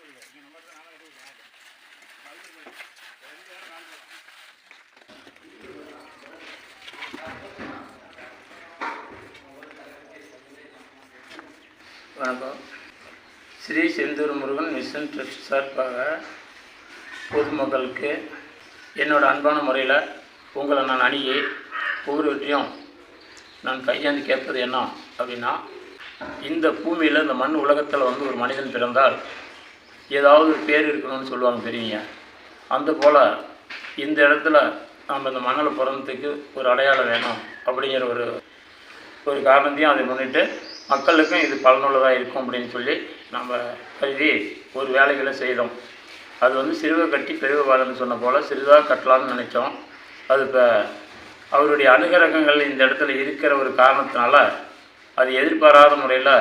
வணக்கம். Sri Senthur Murugan mission trust சார்பாக பொதுமக்களுக்கு என்னோடய அன்பான முறையில் உங்களை நான் அணுகி ஒவ்வொருவற்றையும் நான் கையாந்து கேட்பது என்ன அப்படின்னா, இந்த பூமியில் இந்த மண் உலகத்தில் ஒரு மனிதன் பிறந்தால் ஏதாவது பேர் இருக்கணும்னு சொல்லுவாங்க பெரியவங்க. அந்த போல் இந்த இடத்துல நம்ம இந்த மண்ணில் பிறந்ததுக்கு ஒரு அடையாளம் வேணும் அப்படிங்கிற ஒரு காரணத்தையும் அதை முன்னிட்டு மக்களுக்கும் இது பலனுள்ளதாக இருக்கும் அப்படின்னு சொல்லி நம்ம கருதி ஒரு வேலைகளை செய்தோம். அது சிறுவை கட்டி பெருவை வாழன்னு சொன்ன போல் சிறிதாக கட்டலான்னு நினச்சோம். அது இப்போ அவருடைய அனுகிரகங்கள் இந்த இடத்துல இருக்கிற ஒரு காரணத்தினால அது எதிர்பாராத முறையில்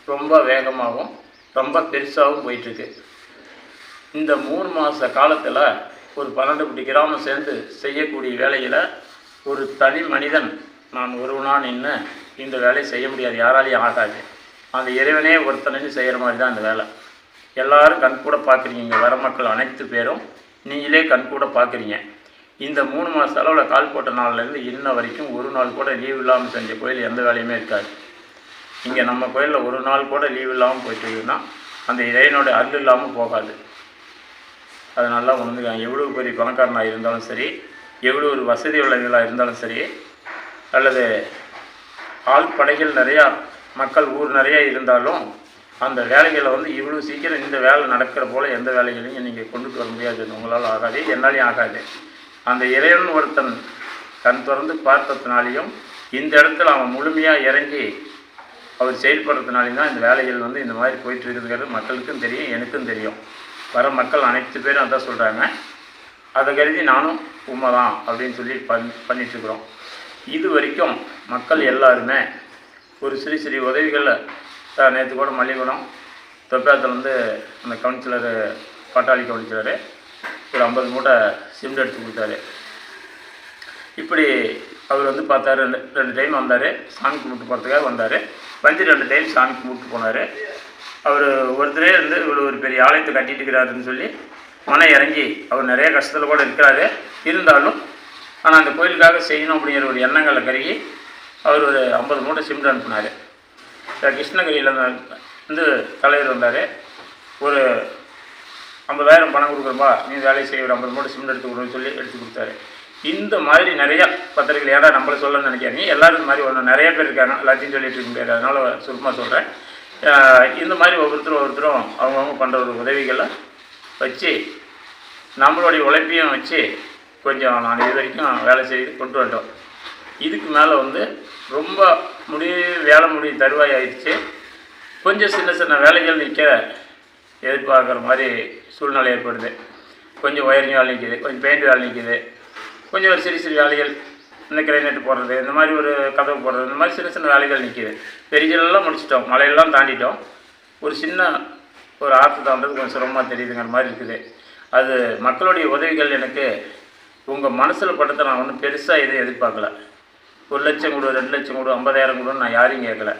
ரொம்ப வேகமாகவும் ரொம்ப பெருசாகவும் போயிட்டுருக்கு. இந்த 3 மாத காலத்தில் ஒரு 12 கிராமம் சேர்ந்து செய்யக்கூடிய வேலையில் ஒரு தனி மனிதன் நான் ஒருவனாக நின்று இந்த வேலையை செய்ய முடியாது, யாராலையும் ஆகாது. அந்த இறைவனே ஒருத்தனையும் செய்கிற மாதிரி தான் இந்த வேலை. எல்லோரும் கண்கூட பார்க்குறீங்க, இங்கே வர மக்கள் அனைத்து பேரும் நீங்களே கண்கூட பார்க்குறீங்க. இந்த 3 மாத அளவில் கால் போட்ட நாள்லேருந்து இன்ன வரைக்கும் ஒரு நாள் கூட லீவ் இல்லாமல் செஞ்ச கோயில் எந்த வேலையுமே இருக்காது. இங்கே நம்ம கோயிலில் ஒரு நாள் கூட லீவ் இல்லாமல் போயிட்டுருக்குன்னா அந்த இறைவனோட அருள் இல்லாமல் போகாது. அது நல்லா உணர்ந்துக்காங்க. எவ்வளோ பெரிய பணக்காரனாக இருந்தாலும் சரி, எவ்வளோ ஒரு வசதி உள்ளவர்களாக இருந்தாலும் சரி, அல்லது ஆள் படைகள் நிறையா மக்கள் ஊர் நிறையா இருந்தாலும் அந்த வேலைகளை இவ்வளோ சீக்கிரம் இந்த வேலை நடக்கிற போல் எந்த வேலைகளையும் நீங்கள் கொண்டுட்டு வர முடியாது. உங்களால் ஆகாது, என்னாலையும் ஆகாது. அந்த இறைவன் ஒருத்தன் கண் திறந்து பார்த்ததுனாலையும் இந்த இடத்துல அவன் முழுமையாக இறங்கி அவர் செயல்படுறதுனாலையும் தான் இந்த வேலைகள் இந்த மாதிரி போயிட்டு இருக்குதுங்கிறது மக்களுக்கும் தெரியும், எனக்கும் தெரியும். வர மக்கள் அனைத்து பேரும் அதான் சொல்கிறாங்க. அதை கருதி நானும் உண்மை தான் அப்படின்னு சொல்லி பண்ணிட்டுருக்குறோம். இது வரைக்கும் மக்கள் எல்லாருமே ஒரு சிறு உதவிகளில் நேற்று கூட மல்லிகுணம் தொப்பியாத்தில் அந்த கவுன்சிலர் பாட்டாளி கவுன்சிலரு ஒரு 50 மூட்டை சிமெண்ட் எடுத்து கொடுத்தாரு. இப்படி அவர் பார்த்தாரு. 2 டைம் வந்தார், சாமி கும்பிட்டு போகிறதுக்காக வந்தார். 2 டைம் சாமி கும்பிட்டு போனார். அவர் ஒருத்தரே இவ்வளோ ஒரு பெரிய ஆலயத்தை கட்டிட்டு இருக்கிறாருன்னு சொல்லி மனம் இறங்கி அவர் நிறைய கஷ்டத்தில் கூட இருக்கிறாரு. இருந்தாலும் ஆனால் அந்த கோயிலுக்காக செய்யணும் அப்படிங்கிற ஒரு எண்ணங்களை கருகி அவர் ஒரு 50 மூட்டை சிமெண்ட் அனுப்பினார். கிருஷ்ணகிரியில் தலைவர் வந்தார். ஒரு 50,000 பணம் கொடுக்குறப்பா, நீ வேலையை செய்ய ஒரு 50 மூட்டை சிமெண்ட் எடுத்து கொடுன்னு சொல்லி எடுத்து கொடுத்தாரு. இந்த மாதிரி நிறையா பத்திரிகைகள் ஏடா நம்மளை சொல்லணும்னு நினைக்காதீங்க. எல்லோரும் இந்த மாதிரி நிறைய பேர் இருக்காங்க, எல்லாத்தையும் சொல்லிட்டு இருக்க முடியாது. அதனால் சுருக்கமாக சொல்கிறேன். இந்த மாதிரி ஒவ்வொருத்தரும் அவங்கவுங்க பண்ணுற ஒரு உதவிகளை வச்சு நம்மளுடைய உழைப்பையும் வச்சு கொஞ்சம் நான் இது வரைக்கும் வேலை செய்து கொண்டு வந்துட்டோம். இதுக்கு மேலே ரொம்ப வேலை தருவாய் ஆயிடுச்சு. கொஞ்சம் சின்ன வேலைகள் நிற்க எதிர்பார்க்குற மாதிரி சூழ்நிலை ஏற்படுது. கொஞ்சம் ஒயரிங் வேலை நிற்கிது, கொஞ்சம் பெயிண்ட் வேலை நிற்கிது, கொஞ்சம் ஒரு சிறு வேலைகள் இந்த கிரைனேட்டு போடுறது, இந்த மாதிரி ஒரு கதவு போடுறது, இந்த மாதிரி சின்ன வேலைகள் நிற்கிது. பெரியெல்லாம் முடிச்சிட்டோம், மலையெல்லாம் தாண்டிட்டோம். ஒரு சின்ன ஒரு ஆற்று தாண்டது கொஞ்சம் சிரமமாக தெரியுதுங்கிற மாதிரி இருக்குது. அது மக்களுடைய உதவிகள் எனக்கு உங்கள் மனசில் பட்டதை நான் ஒன்றும் பெருசாக எதுவும் எதிர்பார்க்கல. 1 லட்சம் கொடு, 2 லட்சம் கொடு, 50,000 கொடுன்னு நான் யாரையும் கேட்கல.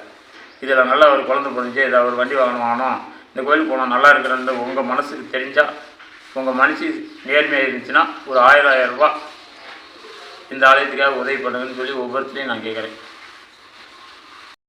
இதில் நல்லா ஒரு குழந்தை புரிஞ்சு இதை ஒரு வண்டி வாங்கணும், இந்த கோயிலுக்கு போனால் நல்லா இருக்கிறது உங்கள் மனசுக்கு தெரிஞ்சால், உங்கள் மனசு நேர்மையாக இருந்துச்சுன்னா ஒரு 1000 ரூபா இந்த ஆலயத்துக்காக உதவி பண்ணுங்கன்னு சொல்லி ஒவ்வொருத்தரையும் நான் கேட்குறேன்.